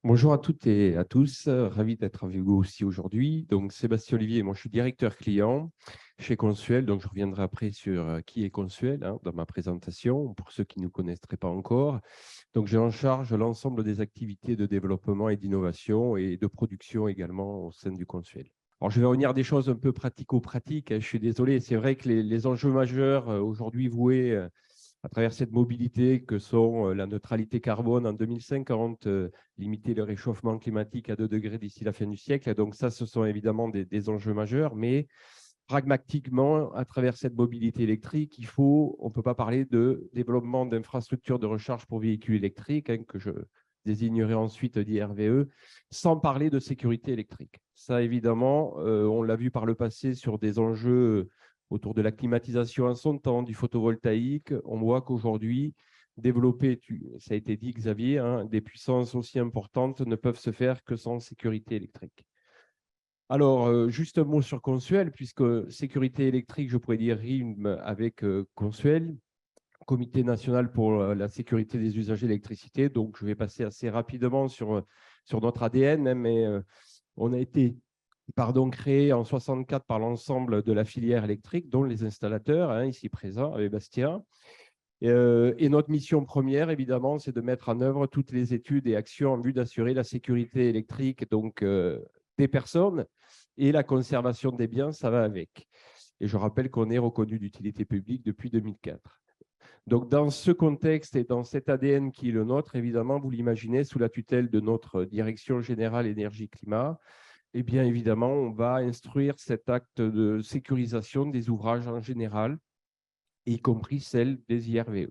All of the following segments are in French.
Bonjour à toutes et à tous, ravi d'être avec vous aussi aujourd'hui. Donc Sébastien Olivier, moi je suis directeur client chez Consuel, donc je reviendrai après sur qui est Consuel dans ma présentation, pour ceux qui ne nous connaîtraient pas encore. Donc j'ai en charge l'ensemble des activités de développement et d'innovation et de production également au sein du Consuel. Alors je vais revenir à des choses un peu pratico-pratiques, je suis désolé, c'est vrai que les enjeux majeurs aujourd'hui voués à travers cette mobilité que sont la neutralité carbone en 2050, limiter le réchauffement climatique à 2 degrés d'ici la fin du siècle. Donc ça, ce sont évidemment des enjeux majeurs, mais pragmatiquement, à travers cette mobilité électrique, on ne peut pas parler de développement d'infrastructures de recharge pour véhicules électriques, que je désignerai ensuite d'IRVE, sans parler de sécurité électrique. Ça, évidemment, on l'a vu par le passé sur des enjeux autour de la climatisation en son temps, du photovoltaïque. On voit qu'aujourd'hui, développer, ça a été dit Xavier, des puissances aussi importantes ne peuvent se faire que sans sécurité électrique. Alors, juste un mot sur Consuel, puisque sécurité électrique, je pourrais dire rime avec Consuel, Comité national pour la sécurité des usages d'électricité. Donc, je vais passer assez rapidement sur notre ADN, mais on a été créé en 64 par l'ensemble de la filière électrique, dont les installateurs, ici présents, avec Bastien. Et notre mission première, évidemment, c'est de mettre en œuvre toutes les études et actions en vue d'assurer la sécurité électrique des personnes et la conservation des biens, ça va avec. Et je rappelle qu'on est reconnu d'utilité publique depuis 2004. Donc, dans ce contexte et dans cet ADN qui est le nôtre, évidemment, vous l'imaginez, sous la tutelle de notre Direction générale énergie-climat, eh bien, évidemment, on va instruire cet acte de sécurisation des ouvrages en général, y compris celle des IRVE.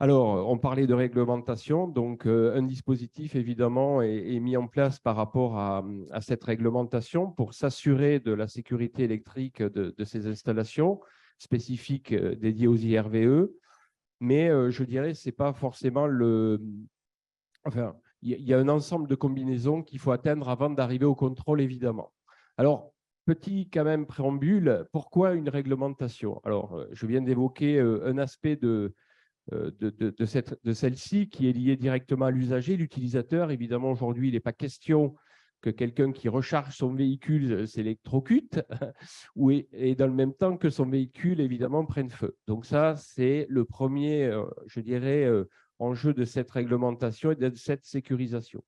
Alors, on parlait de réglementation, donc un dispositif évidemment est mis en place par rapport à cette réglementation pour s'assurer de la sécurité électrique de ces installations spécifiques dédiées aux IRVE, mais je dirais que ce n'est pas forcément le… Enfin, il y a un ensemble de combinaisons qu'il faut atteindre avant d'arriver au contrôle, évidemment. Alors, petit quand même préambule, pourquoi une réglementation? Alors, je viens d'évoquer un aspect de celle-ci qui est liée directement à l'usager, l'utilisateur. Évidemment, aujourd'hui, il n'est pas question que quelqu'un qui recharge son véhicule s'électrocute et dans le même temps que son véhicule, évidemment, prenne feu. Donc ça, c'est le premier, je dirais, enjeu de cette réglementation et de cette sécurisation.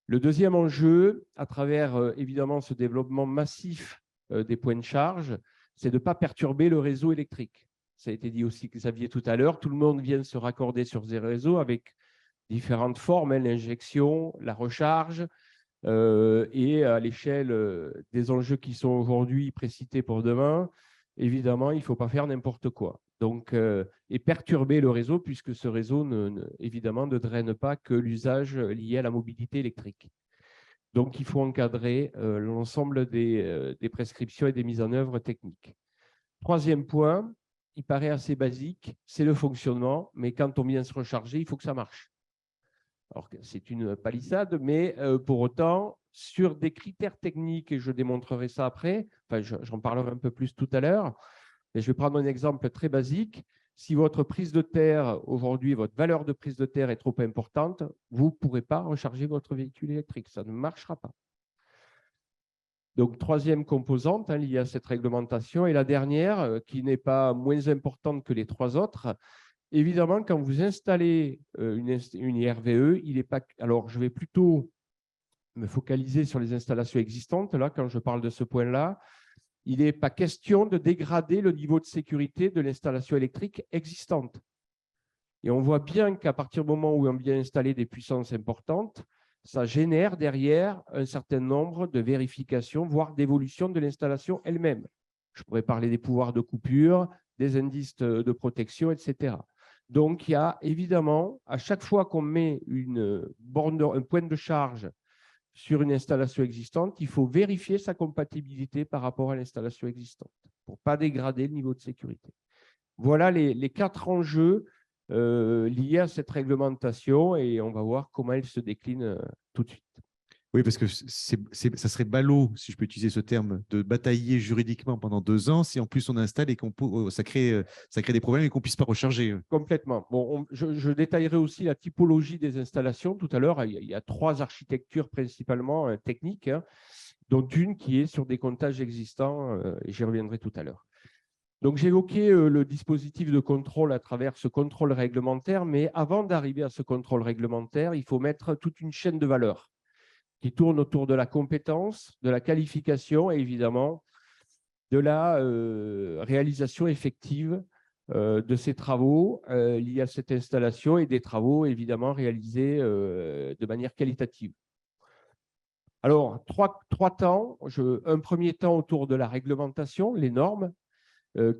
Le deuxième enjeu, à travers évidemment ce développement massif des points de charge, c'est de ne pas perturber le réseau électrique. Ça a été dit aussi, Xavier, tout à l'heure, tout le monde vient se raccorder sur ces réseaux avec différentes formes, l'injection, la recharge, et à l'échelle des enjeux qui sont aujourd'hui précités pour demain, évidemment, il ne faut pas faire n'importe quoi. Donc, et perturber le réseau, puisque ce réseau, évidemment, ne draine pas que l'usage lié à la mobilité électrique. Donc, il faut encadrer l'ensemble des prescriptions et des mises en œuvre techniques. Troisième point, il paraît assez basique, c'est le fonctionnement, mais quand on vient se recharger, il faut que ça marche. Alors, c'est une palissade, mais pour autant, sur des critères techniques, et je démontrerai ça après, enfin, j'en parlerai un peu plus tout à l'heure, mais je vais prendre un exemple très basique. Si votre prise de terre, aujourd'hui, votre valeur de prise de terre est trop importante, vous ne pourrez pas recharger votre véhicule électrique. Ça ne marchera pas. Donc, troisième composante liée à cette réglementation. Et la dernière, qui n'est pas moins importante que les trois autres, évidemment, quand vous installez une IRVE, il n'est pas… Alors, je vais plutôt me focaliser sur les installations existantes, là, quand je parle de ce point-là. Il n'est pas question de dégrader le niveau de sécurité de l'installation électrique existante. Et on voit bien qu'à partir du moment où on vient installer des puissances importantes, ça génère derrière un certain nombre de vérifications, voire d'évolution de l'installation elle-même. Je pourrais parler des pouvoirs de coupure, des indices de protection, etc. Donc, il y a évidemment, à chaque fois qu'on met un point de charge sur une installation existante, il faut vérifier sa compatibilité par rapport à l'installation existante pour ne pas dégrader le niveau de sécurité. Voilà les 4 enjeux liés à cette réglementation et on va voir comment elle se décline tout de suite. Oui, parce que ça serait ballot, si je peux utiliser ce terme, de batailler juridiquement pendant 2 ans si en plus on installe et ça crée des problèmes et qu'on ne puisse pas recharger. Complètement. Bon, je détaillerai aussi la typologie des installations tout à l'heure. Il y a 3 architectures principalement techniques, hein, dont une qui est sur des comptages existants, et j'y reviendrai tout à l'heure. Donc, j'ai évoqué le dispositif de contrôle à travers ce contrôle réglementaire, mais avant d'arriver à ce contrôle réglementaire, il faut mettre toute une chaîne de valeurs qui tourne autour de la compétence, de la qualification et évidemment de la réalisation effective de ces travaux liés à cette installation et des travaux évidemment réalisés de manière qualitative. Alors, trois temps. Un premier temps autour de la réglementation, les normes,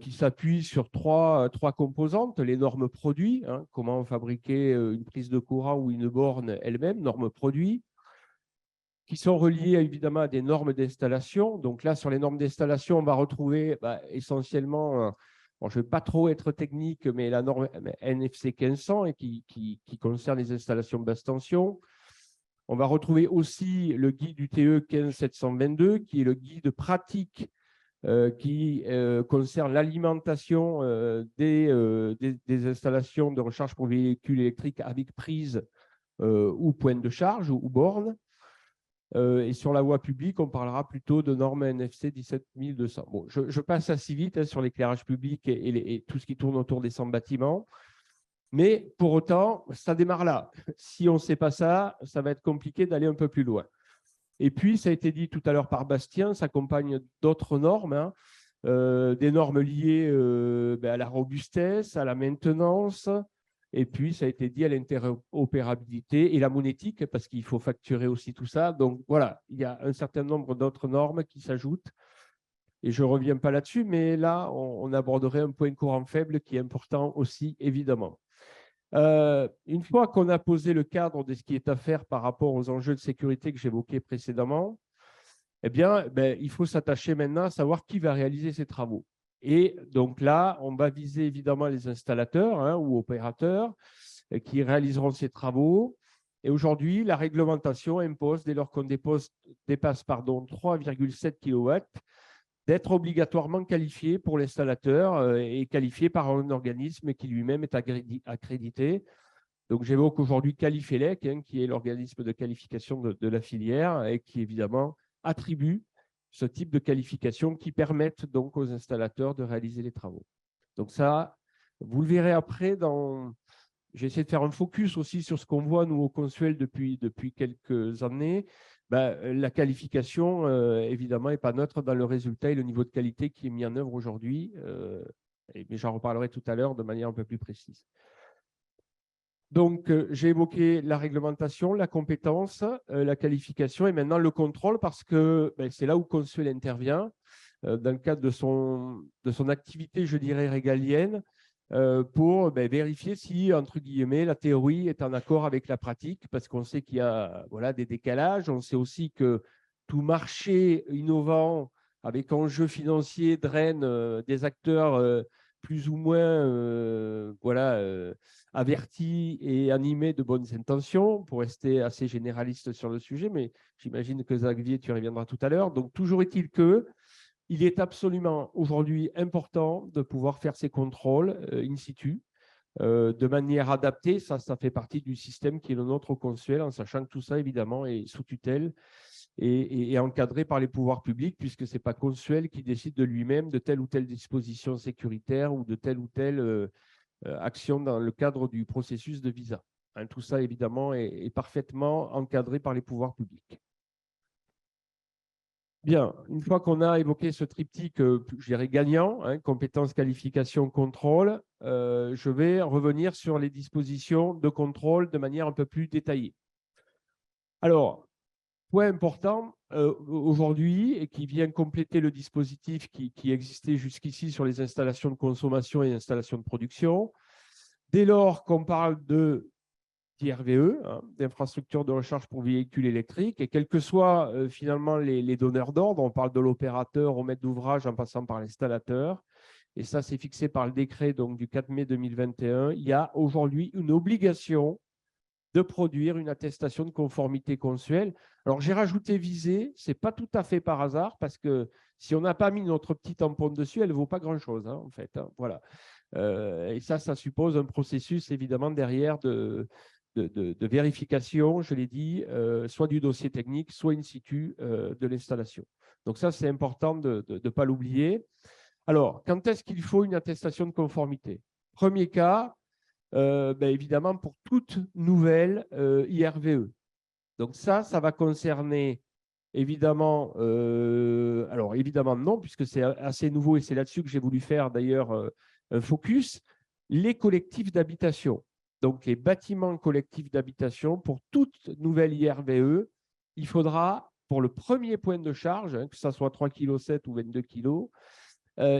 qui s'appuient sur trois composantes. Les normes produits, hein, comment fabriquer une prise de courant ou une borne elle-même, normes produits, qui sont reliées évidemment à des normes d'installation. Donc là, sur les normes d'installation, on va retrouver essentiellement, bon, je ne vais pas trop être technique, mais la norme NFC 1500 et qui concerne les installations basse tension. On va retrouver aussi le guide UTE 15722, qui est le guide pratique qui concerne l'alimentation des installations de recharge pour véhicules électriques avec prise ou point de charge ou borne. Et sur la voie publique, on parlera plutôt de normes NFC 17200. Bon, je passe assez vite hein, sur l'éclairage public et tout ce qui tourne autour des 100 bâtiments. Mais pour autant, ça démarre là. Si on ne sait pas ça, ça va être compliqué d'aller un peu plus loin. Et puis, ça a été dit tout à l'heure par Bastien, s'accompagne d'autres normes, hein, des normes liées à la robustesse, à la maintenance, et puis ça a été dit à l'interopérabilité et la monétique, parce qu'il faut facturer aussi tout ça. Donc voilà, il y a un certain nombre d'autres normes qui s'ajoutent, et je ne reviens pas là-dessus, mais là, on aborderait un point courant faible qui est important aussi, évidemment. Une fois qu'on a posé le cadre de ce qui est à faire par rapport aux enjeux de sécurité que j'évoquais précédemment, eh bien, il faut s'attacher maintenant à savoir qui va réaliser ces travaux. Et donc là, on va viser évidemment les installateurs hein, ou opérateurs qui réaliseront ces travaux. Et aujourd'hui, la réglementation impose, dès lors qu'on dépasse 3,7 kW, d'être obligatoirement qualifié pour l'installateur et qualifié par un organisme qui lui-même est accrédité. Donc, j'évoque aujourd'hui Qualifelec, hein, qui est l'organisme de qualification de la filière et qui, évidemment, attribue ce type de qualification qui permettent donc aux installateurs de réaliser les travaux. Donc ça, vous le verrez après dans… J'ai essayé de faire un focus aussi sur ce qu'on voit, nous, au Consuel depuis quelques années. La qualification, évidemment, n'est pas neutre dans le résultat et le niveau de qualité qui est mis en œuvre aujourd'hui. Mais j'en reparlerai tout à l'heure de manière un peu plus précise. Donc, j'ai évoqué la réglementation, la compétence, la qualification et maintenant le contrôle parce que c'est là où Consuel intervient dans le cadre de son activité, je dirais, régalienne pour vérifier si, entre guillemets, la théorie est en accord avec la pratique parce qu'on sait qu'il y a des décalages. On sait aussi que tout marché innovant avec enjeux financiers draine des acteurs plus ou moins avertis et animés de bonnes intentions, pour rester assez généraliste sur le sujet, mais j'imagine que Xavier, tu y reviendras tout à l'heure. Donc, toujours est-il qu'il est absolument aujourd'hui important de pouvoir faire ces contrôles in situ, de manière adaptée. Ça fait partie du système qui est le nôtre au Consuel, en sachant que tout ça, évidemment, est sous tutelle et encadré par les pouvoirs publics, puisque ce n'est pas Consuel qui décide de lui-même de telle ou telle disposition sécuritaire ou de telle ou telle action dans le cadre du processus de visa. Hein, tout ça, évidemment, est parfaitement encadré par les pouvoirs publics. Bien, une fois qu'on a évoqué ce triptyque, je dirais gagnant, hein, compétences, qualification, contrôle, je vais revenir sur les dispositions de contrôle de manière un peu plus détaillée. Alors, point important aujourd'hui et qui vient compléter le dispositif qui existait jusqu'ici sur les installations de consommation et installations de production. Dès lors qu'on parle de d'IRVE, hein, d'infrastructures de recharge pour véhicules électriques, et quels que soient finalement les donneurs d'ordre, on parle de l'opérateur au maître d'ouvrage en passant par l'installateur, et ça c'est fixé par le décret donc, du 4 mai 2021, il y a aujourd'hui une obligation de produire une attestation de conformité consensuelle. Alors, j'ai rajouté visée, ce n'est pas tout à fait par hasard, parce que si on n'a pas mis notre petit tampon dessus, elle ne vaut pas grand-chose, hein, en fait. Hein, voilà. Et ça suppose un processus, évidemment, derrière de vérification, je l'ai dit, soit du dossier technique, soit in situ de l'installation. Donc ça, c'est important de ne pas l'oublier. Alors, quand est-ce qu'il faut une attestation de conformité? Premier cas, évidemment, pour toute nouvelle IRVE. Donc ça va concerner, évidemment, alors évidemment non, puisque c'est assez nouveau et c'est là-dessus que j'ai voulu faire d'ailleurs un focus, les collectifs d'habitation. Donc les bâtiments collectifs d'habitation, pour toute nouvelle IRVE, il faudra, pour le premier point de charge, hein, que ce soit 3,7 kg ou 22 kg,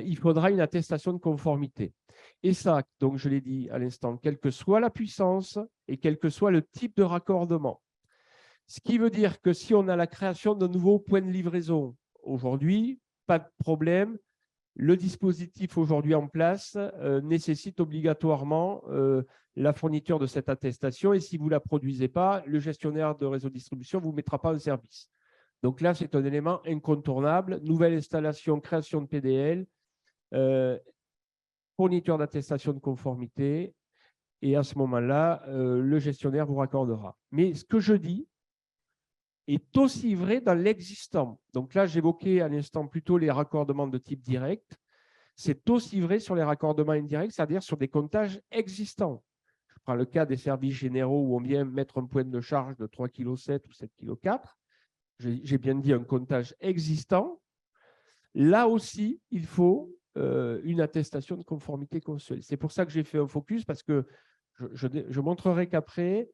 il faudra une attestation de conformité. Et ça, donc je l'ai dit à l'instant, quelle que soit la puissance et quel que soit le type de raccordement. Ce qui veut dire que si on a la création d'un nouveau point de livraison aujourd'hui, pas de problème. Le dispositif aujourd'hui en place nécessite obligatoirement la fourniture de cette attestation et si vous ne la produisez pas, le gestionnaire de réseau de distribution ne vous mettra pas en service. Donc là, c'est un élément incontournable. Nouvelle installation, création de PDL, fourniture d'attestation de conformité et à ce moment-là, le gestionnaire vous raccordera. Mais ce que je dis est aussi vrai dans l'existant. Donc là, j'évoquais à l'instant plutôt les raccordements de type direct. C'est aussi vrai sur les raccordements indirects, c'est-à-dire sur des comptages existants. Je prends le cas des services généraux où on vient mettre un point de charge de 3,7 kg ou 7,4 kg. J'ai bien dit un comptage existant. Là aussi, il faut une attestation de conformité consensuelle. C'est pour ça que j'ai fait un focus, parce que je montrerai qu'après,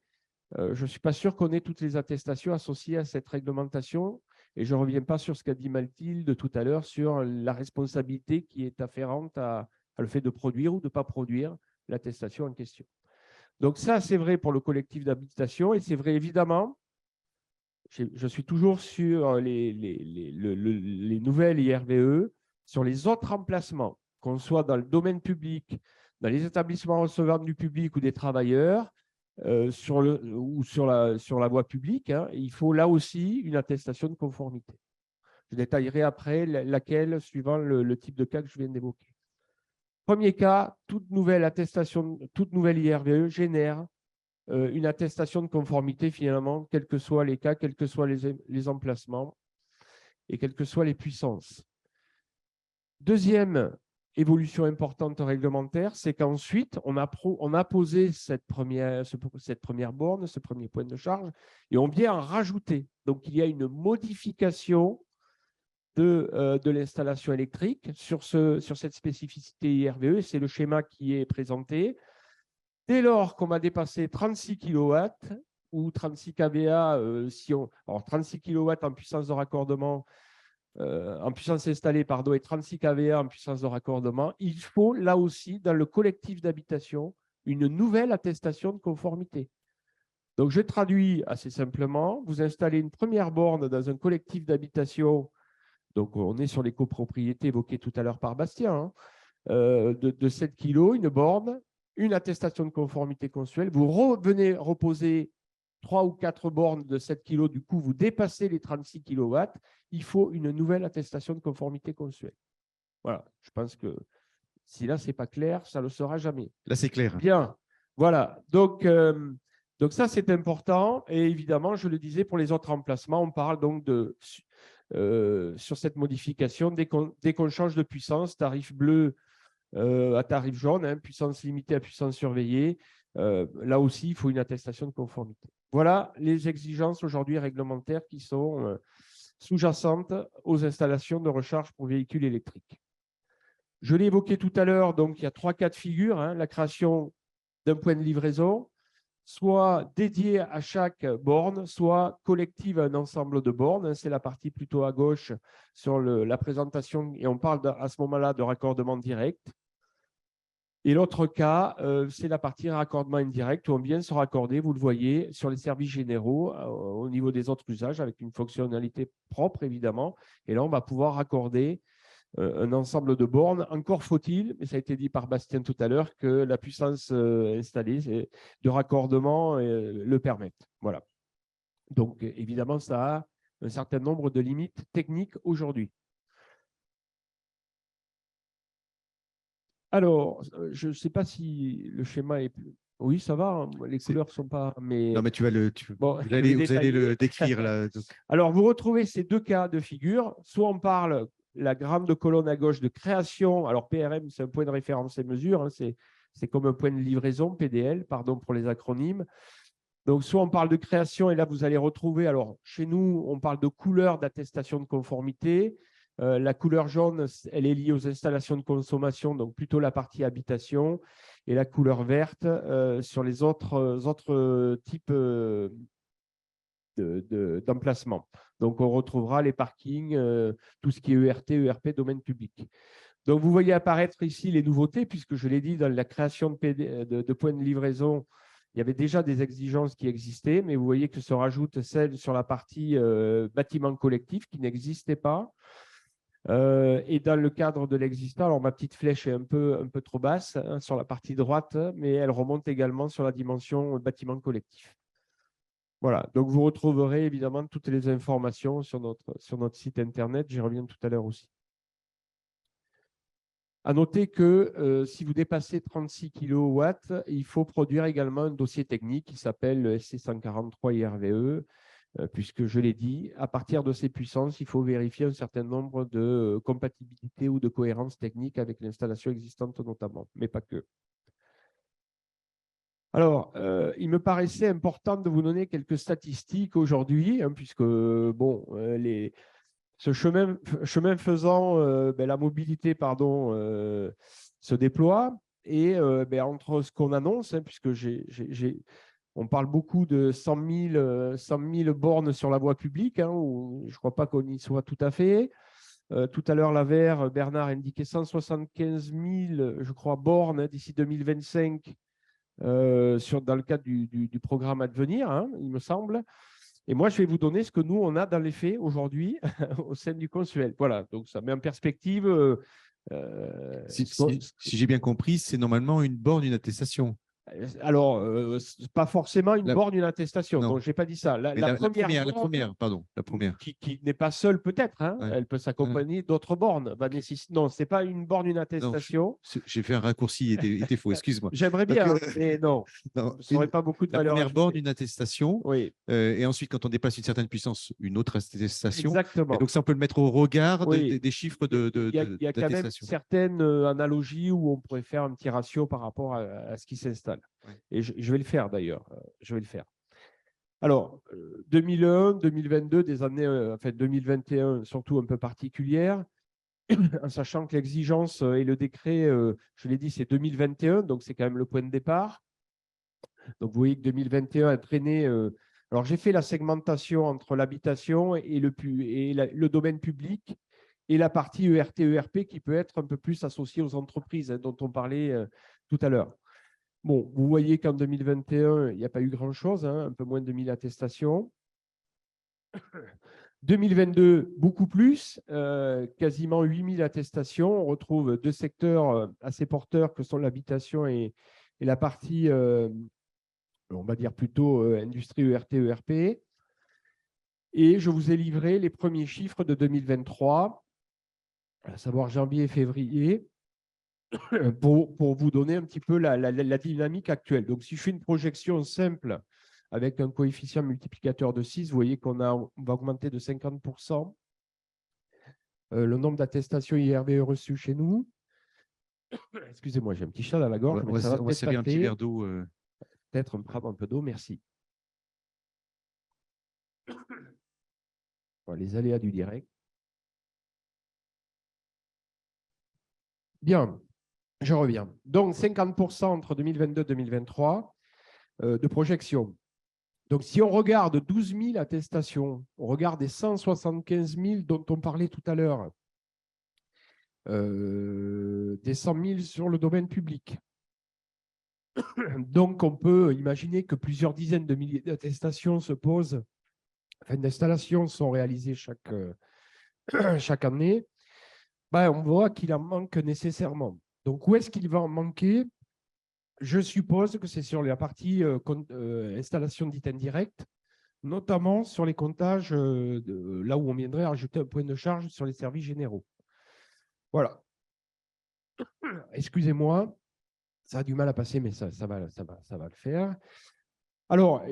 je ne suis pas sûr qu'on ait toutes les attestations associées à cette réglementation et je ne reviens pas sur ce qu'a dit Mathilde tout à l'heure sur la responsabilité qui est afférente à le fait de produire ou de ne pas produire l'attestation en question. Donc ça, c'est vrai pour le collectif d'habitation et c'est vrai évidemment, je suis toujours sur les nouvelles IRVE, sur les autres emplacements, qu'on soit dans le domaine public, dans les établissements recevant du public ou des travailleurs, sur la voie publique, hein, il faut là aussi une attestation de conformité. Je détaillerai après laquelle, suivant le type de cas que je viens d'évoquer. Premier cas, toute nouvelle IRVE génère une attestation de conformité finalement, quels que soient les cas, quels que soient les emplacements et quelles que soient les puissances. Deuxième évolution importante réglementaire, c'est qu'ensuite, on a posé cette première borne, ce premier point de charge, et on vient en rajouter. Donc, il y a une modification de l'installation électrique sur cette spécificité IRVE. C'est le schéma qui est présenté. Dès lors qu'on va dépasser 36 kW ou 36 kVA, alors 36 kW en puissance de raccordement, en puissance installée, pardon, et 36 kVA en puissance de raccordement, il faut là aussi, dans le collectif d'habitation, une nouvelle attestation de conformité. Donc, je traduis assez simplement. Vous installez une première borne dans un collectif d'habitation. Donc, on est sur les copropriétés évoquées tout à l'heure par Bastien, hein, de 7 kg, une borne, une attestation de conformité consensuelle. Vous revenez reposer 3 ou 4 bornes de 7 kg, du coup, vous dépassez les 36 kW, il faut une nouvelle attestation de conformité consensuelle. Voilà, je pense que si là, ce n'est pas clair, ça ne le sera jamais. Là, c'est clair. Bien, voilà. Donc ça, c'est important. Et évidemment, je le disais, pour les autres emplacements, on parle donc sur cette modification, dès qu'on change de puissance, tarif bleu à tarif jaune, hein, puissance limitée à puissance surveillée, là aussi, il faut une attestation de conformité. Voilà les exigences aujourd'hui réglementaires qui sont sous-jacentes aux installations de recharge pour véhicules électriques. Je l'ai évoqué tout à l'heure, donc il y a 3 cas de figure, hein, la création d'un point de livraison, soit dédié à chaque borne, soit collective à un ensemble de bornes. Hein, c'est la partie plutôt à gauche sur la présentation, et on parle à ce moment-là de raccordement direct. Et l'autre cas, c'est la partie raccordement indirect où on vient se raccorder, vous le voyez, sur les services généraux au niveau des autres usages avec une fonctionnalité propre, évidemment. Et là, on va pouvoir raccorder un ensemble de bornes. Encore faut-il, mais ça a été dit par Bastien tout à l'heure, que la puissance installée de raccordement le permette. Voilà. Donc, évidemment, ça a un certain nombre de limites techniques aujourd'hui. Alors, je ne sais pas si le schéma est… Oui, ça va, hein, les couleurs ne sont pas… Mais… Non, mais Bon, vous allez le décrire là. Alors, vous retrouvez ces deux cas de figure. Soit on parle, la grande colonne à gauche, de création. Alors, PRM, c'est un point de référence et mesure. Hein, c'est comme un point de livraison, PDL, pardon pour les acronymes. Donc, soit on parle de création, et là, vous allez retrouver, alors, chez nous, on parle de couleur d'attestation de conformité. La couleur jaune, elle est liée aux installations de consommation, donc plutôt la partie habitation. Et la couleur verte sur les autres types d'emplacement. Donc, on retrouvera les parkings, tout ce qui est ERT, ERP, domaine public. Donc, vous voyez apparaître ici les nouveautés, puisque je l'ai dit, dans la création de points de livraison, il y avait déjà des exigences qui existaient, mais vous voyez que se rajoute celle sur la partie bâtiment collectif qui n'existait pas. Et dans le cadre de l'existant, alors ma petite flèche est un peu trop basse hein, sur la partie droite, mais elle remonte également sur la dimension bâtiment collectif. Voilà, donc vous retrouverez évidemment toutes les informations sur notre site internet, j'y reviens tout à l'heure aussi. À noter que si vous dépassez 36 kW, il faut produire également un dossier technique qui s'appelle le SC143 IRVE, puisque je l'ai dit, à partir de ces puissances, il faut vérifier un certain nombre de compatibilités ou de cohérence technique avec l'installation existante notamment, mais pas que. Alors, il me paraissait important de vous donner quelques statistiques aujourd'hui, hein, puisque bon, ce chemin faisant, la mobilité se déploie. Et entre ce qu'on annonce, hein, puisque on parle beaucoup de 100 000 bornes sur la voie publique, hein, où je ne crois pas qu'on y soit tout à fait. Tout à l'heure, Bernard indiquait 175 000, je crois, bornes d'ici 2025 dans le cadre du programme à devenir, hein, il me semble. Et moi, je vais vous donner ce que nous, on a dans les faits aujourd'hui au sein du Consuel. Voilà, donc ça met en perspective… Si j'ai bien compris, c'est normalement une borne, une attestation. Alors, pas forcément une borne, une attestation. Non. Donc, je n'ai pas dit ça. La première, pardon. La première. Qui n'est pas seule, peut-être. Hein. Ouais. Elle peut s'accompagner d'autres bornes. Non, ce n'est pas une borne, une attestation. J'ai fait un raccourci, il était faux, excuse-moi. J'aimerais bien, mais non. Ça n'aurait pas beaucoup de valeur. La première borne, une attestation. Oui. Et ensuite, quand on dépasse une certaine puissance, une autre attestation. Exactement. Et donc, ça, on peut le mettre au regard oui. des chiffres d'attestation. Il y a quand même certaines analogies où on pourrait faire un petit ratio par rapport à ce qui s'installe. Ouais. Et je vais le faire d'ailleurs. Je vais le faire. Alors, 2001, 2022, des années, 2021, surtout un peu particulières, en sachant que l'exigence et le décret, je l'ai dit, c'est 2021, donc c'est quand même le point de départ. Donc, vous voyez que 2021 a traîné… alors, j'ai fait la segmentation entre l'habitation et le domaine public et la partie ERT-ERP qui peut être un peu plus associée aux entreprises, hein, dont on parlait tout à l'heure. Bon, vous voyez qu'en 2021, il n'y a pas eu grand-chose, hein, un peu moins de 1000 attestations. 2022, beaucoup plus, quasiment 8000 attestations. On retrouve deux secteurs assez porteurs que sont l'habitation et la partie, on va dire plutôt industrie ERT, ERP. Et je vous ai livré les premiers chiffres de 2023, à savoir janvier et février. Pour vous donner un petit peu la dynamique actuelle. Donc, si je fais une projection simple avec un coefficient multiplicateur de 6, vous voyez qu'on va augmenter de 50% le nombre d'attestations IRVE reçues chez nous. Excusez-moi, j'ai un petit chat dans la gorge. On va servir un petit verre d'eau. Peut-être prendre un peu d'eau, merci. Bon, les aléas du direct. Bien. Je reviens. Donc, 50% entre 2022 et 2023 de projection. Donc, si on regarde 12 000 attestations, on regarde les 175 000 dont on parlait tout à l'heure, des 100 000 sur le domaine public. Donc, on peut imaginer que plusieurs dizaines de milliers d'attestations se posent, enfin, d'installations sont réalisées chaque année. Ben, on voit qu'il en manque nécessairement. Donc, où est-ce qu'il va en manquer? Je suppose que c'est sur la partie installation dite indirecte, notamment sur les comptages, là où on viendrait ajouter un point de charge sur les services généraux. Voilà. Excusez-moi, ça a du mal à passer, mais ça va le faire. Alors,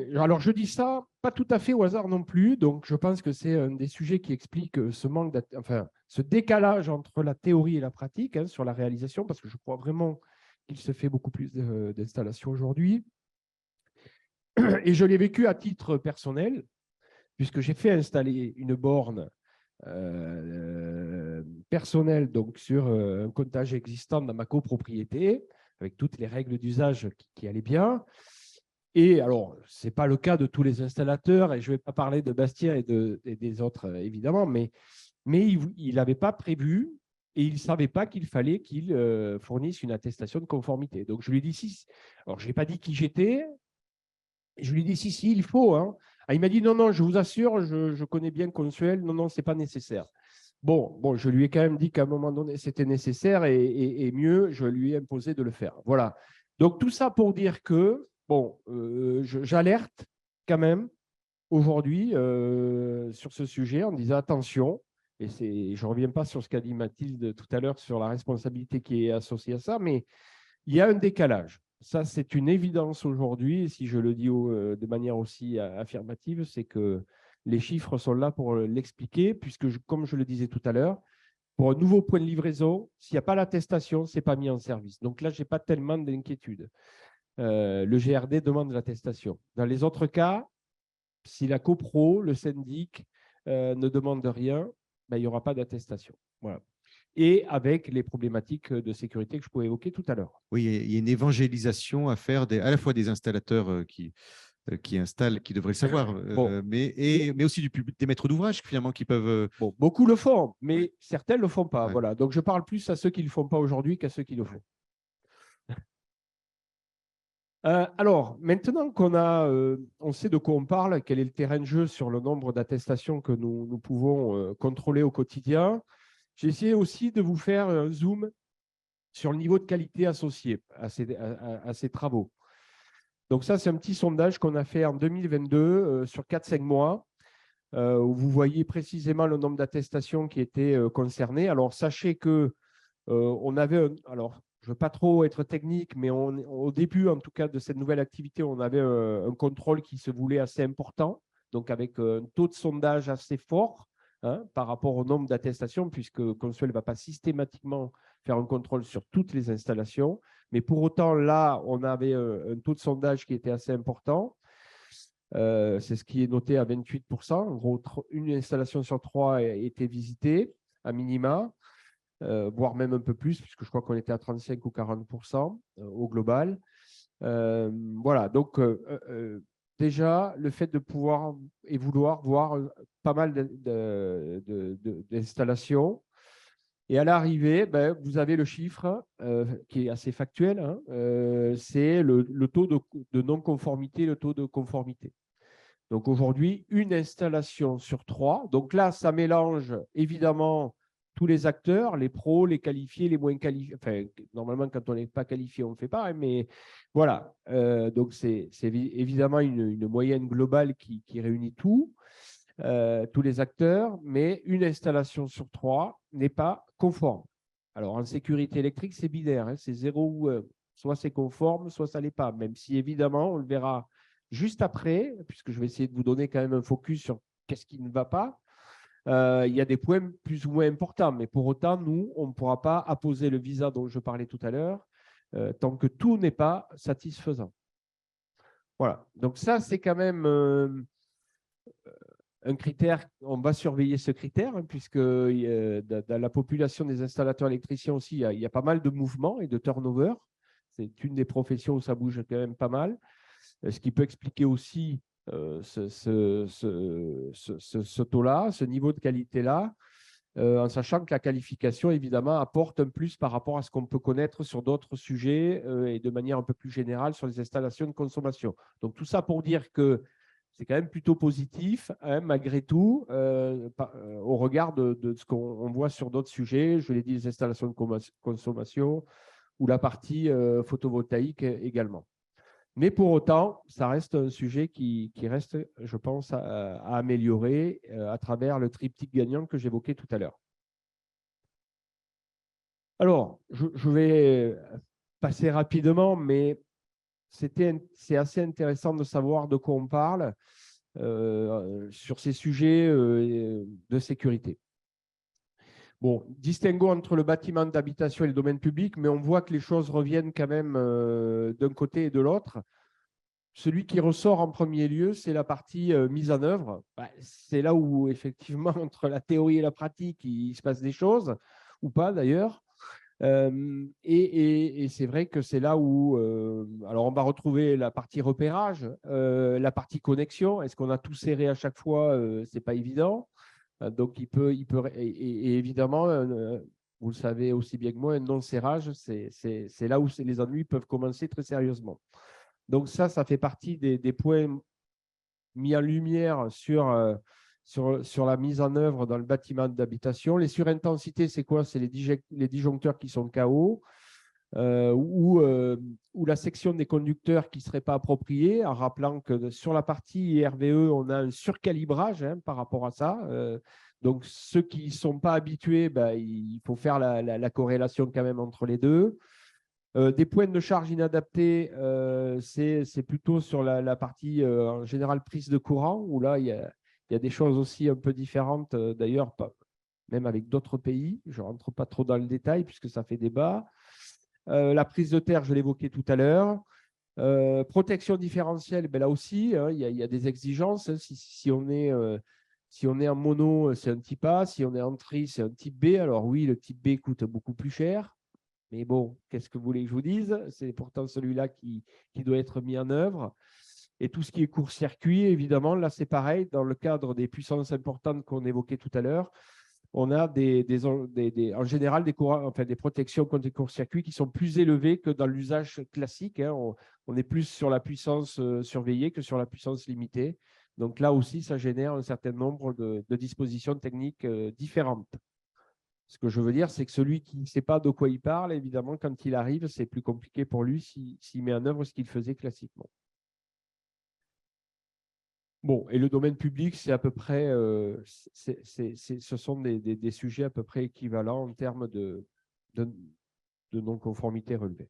je dis ça pas tout à fait au hasard non plus. Donc, je pense que c'est un des sujets qui explique ce décalage entre la théorie et la pratique, hein, sur la réalisation, parce que je crois vraiment qu'il se fait beaucoup plus d'installations aujourd'hui. Et je l'ai vécu à titre personnel, puisque j'ai fait installer une borne personnelle donc, sur un comptage existant dans ma copropriété, avec toutes les règles d'usage qui allaient bien. Et alors, ce n'est pas le cas de tous les installateurs, et je ne vais pas parler de Bastien et des autres, évidemment, mais il n'avait pas prévu et il ne savait pas qu'il fallait qu'il fournisse une attestation de conformité. Donc, je lui ai dit, si. Alors, je n'ai pas dit qui j'étais, je lui ai dit, si, il faut. Hein. Ah, il m'a dit, non, je vous assure, je connais bien Consuel, non, ce n'est pas nécessaire. Bon, je lui ai quand même dit qu'à un moment donné, c'était nécessaire et mieux, je lui ai imposé de le faire. Voilà. Donc, tout ça pour dire que, bon, j'alerte quand même aujourd'hui sur ce sujet en disant attention, et je ne reviens pas sur ce qu'a dit Mathilde tout à l'heure sur la responsabilité qui est associée à ça, mais il y a un décalage. Ça, c'est une évidence aujourd'hui, et si je le dis de manière aussi affirmative, c'est que les chiffres sont là pour l'expliquer, puisque, comme je le disais tout à l'heure, pour un nouveau point de livraison, s'il n'y a pas l'attestation, ce n'est pas mis en service. Donc là, je n'ai pas tellement d'inquiétude. Le GRD demande l'attestation. Dans les autres cas, si la copro, le syndic, ne demande rien, ben, il n'y aura pas d'attestation. Voilà. Et avec les problématiques de sécurité que je pouvais évoquer tout à l'heure. Oui, il y a une évangélisation à faire à la fois des installateurs qui installent, qui devraient le savoir, mais aussi du public, des maîtres d'ouvrage finalement qui peuvent. Bon, beaucoup le font, mais certains ne le font pas. Ouais. Voilà. Donc, je parle plus à ceux qui ne le font pas aujourd'hui qu'à ceux qui le font. Alors, maintenant on sait de quoi on parle, quel est le terrain de jeu sur le nombre d'attestations que nous pouvons contrôler au quotidien, j'ai essayé aussi de vous faire un zoom sur le niveau de qualité associé à ces travaux. Donc ça, c'est un petit sondage qu'on a fait en 2022 sur 4-5 mois, où vous voyez précisément le nombre d'attestations qui étaient concernées. Alors, sachez que on avait, alors je ne veux pas trop être technique, mais au début, en tout cas, de cette nouvelle activité, on avait un contrôle qui se voulait assez important, donc avec un taux de sondage assez fort, hein, par rapport au nombre d'attestations, puisque Consuel ne va pas systématiquement faire un contrôle sur toutes les installations. Mais pour autant, là, on avait un taux de sondage qui était assez important. C'est ce qui est noté à 28%. En gros, une installation sur 3 était visitée, à minima. Voire même un peu plus, puisque je crois qu'on était à 35 ou 40% au global. Voilà, donc déjà, le fait de pouvoir et vouloir voir pas mal d'installations. Et à l'arrivée, ben, vous avez le chiffre qui est assez factuel, hein, c'est le taux de non-conformité, le taux de conformité. Donc aujourd'hui, une installation sur 3. Donc là, ça mélange évidemment tous les acteurs, les pros, les qualifiés, les moins qualifiés. Enfin, normalement, quand on n'est pas qualifié, on ne fait pas, mais voilà. Donc c'est évidemment une moyenne globale qui réunit tous les acteurs, mais une installation sur 3 n'est pas conforme. Alors en sécurité électrique, c'est binaire, hein, c'est 0 ou 1. Soit c'est conforme, soit ça ne l'est pas, même si évidemment, on le verra juste après, puisque je vais essayer de vous donner quand même un focus sur qu'est-ce qui ne va pas. Il y a des points plus ou moins importants, mais pour autant, nous, on ne pourra pas apposer le visa dont je parlais tout à l'heure tant que tout n'est pas satisfaisant. Voilà, donc ça, c'est quand même un critère, on va surveiller ce critère, hein, puisque dans la population des installateurs électriciens aussi, il y a pas mal de mouvements et de turnover. C'est une des professions où ça bouge quand même pas mal. Ce qui peut expliquer aussi ce taux-là, ce niveau de qualité-là, en sachant que la qualification, évidemment, apporte un plus par rapport à ce qu'on peut connaître sur d'autres sujets et de manière un peu plus générale sur les installations de consommation. Donc, tout ça pour dire que c'est quand même plutôt positif, hein, malgré tout, au regard de ce qu'on voit sur d'autres sujets. Je l'ai dit, les installations de consommation ou la partie photovoltaïque également. Mais pour autant, ça reste un sujet qui reste, je pense, à améliorer à travers le triptyque gagnant que j'évoquais tout à l'heure. Alors, je vais passer rapidement, mais c'est assez intéressant de savoir de quoi on parle sur ces sujets de sécurité. Bon, distinguons entre le bâtiment d'habitation et le domaine public, mais on voit que les choses reviennent quand même d'un côté et de l'autre. Celui qui ressort en premier lieu, c'est la partie mise en œuvre. C'est là où, effectivement, entre la théorie et la pratique, il se passe des choses, ou pas d'ailleurs. Et c'est vrai que c'est là où, alors on va retrouver la partie repérage, la partie connexion. Est-ce qu'on a tout serré à chaque fois? Ce n'est pas évident. Donc, et évidemment, vous le savez aussi bien que moi, un non-serrage, c'est là où les ennuis peuvent commencer très sérieusement. Donc ça fait partie des points mis en lumière sur la mise en œuvre dans le bâtiment d'habitation. Les surintensités, c'est quoi? C'est les disjoncteurs qui sont KO ou la section des conducteurs qui ne serait pas appropriée, en rappelant que sur la partie IRVE, on a un surcalibrage par rapport à ça. Donc, ceux qui ne sont pas habitués, il faut faire la corrélation quand même entre les deux. Des points de charge inadaptés, c'est plutôt sur la partie en général prise de courant, où là, il y a des choses aussi un peu différentes, d'ailleurs, même avec d'autres pays. Je ne rentre pas trop dans le détail puisque ça fait débat. La prise de terre, je l'évoquais tout à l'heure. Protection différentielle, là aussi, il y a des exigences. Si on est en mono, c'est un type A. Si on est en tri, c'est un type B. Alors oui, le type B coûte beaucoup plus cher. Mais bon, qu'est-ce que vous voulez que je vous dise? C'est pourtant celui-là qui doit être mis en œuvre. Et tout ce qui est court-circuit, évidemment, là, c'est pareil. Dans le cadre des puissances importantes qu'on évoquait tout à l'heure, on a en général des protections contre les court-circuits qui sont plus élevées que dans l'usage classique. On est plus sur la puissance surveillée que sur la puissance limitée. Donc là aussi, ça génère un certain nombre de dispositions techniques différentes. Ce que je veux dire, c'est que celui qui ne sait pas de quoi il parle, évidemment, quand il arrive, c'est plus compliqué pour lui s'il met en œuvre ce qu'il faisait classiquement. Bon, et le domaine public, c'est à peu près, ce sont des sujets à peu près équivalents en termes de non-conformité relevée.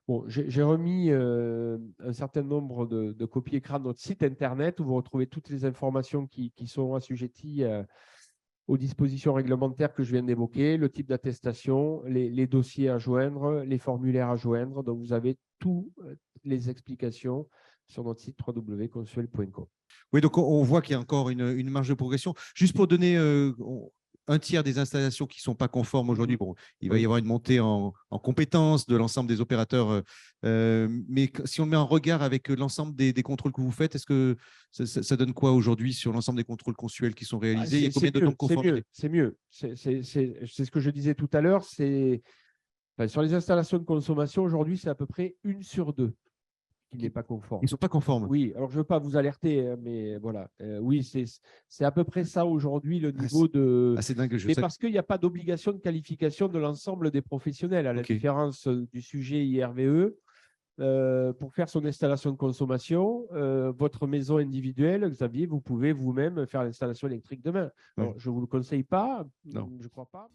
Bon, j'ai remis un certain nombre de copies écran de notre site internet où vous retrouvez toutes les informations qui sont assujetties aux dispositions réglementaires que je viens d'évoquer, le type d'attestation, les dossiers à joindre, les formulaires à joindre. Donc, vous avez toutes les explications sur notre site www.consuel.com. Oui, donc on voit qu'il y a encore une marge de progression. Juste pour donner un tiers des installations qui ne sont pas conformes aujourd'hui, bon, il va y avoir une montée en compétences de l'ensemble des opérateurs. Mais si on met en regard avec l'ensemble des contrôles que vous faites, est-ce que ça donne quoi aujourd'hui sur l'ensemble des contrôles consuels qui sont réalisés? Il y a combien de temps de conformité? C'est mieux. C'est ce que je disais tout à l'heure. Sur les installations de consommation, aujourd'hui, c'est à peu près 1 sur 2 qui n'est pas conforme. Ils ne sont pas conformes. Oui, alors je ne veux pas vous alerter, mais voilà. Oui, c'est à peu près ça aujourd'hui le niveau de… C'est dingue. Mais parce qu'il n'y a pas d'obligation de qualification de l'ensemble des professionnels, à la différence du sujet IRVE. Pour faire son installation de consommation, votre maison individuelle, Xavier, vous pouvez vous-même faire l'installation électrique demain. Alors, je ne vous le conseille pas, je ne crois pas.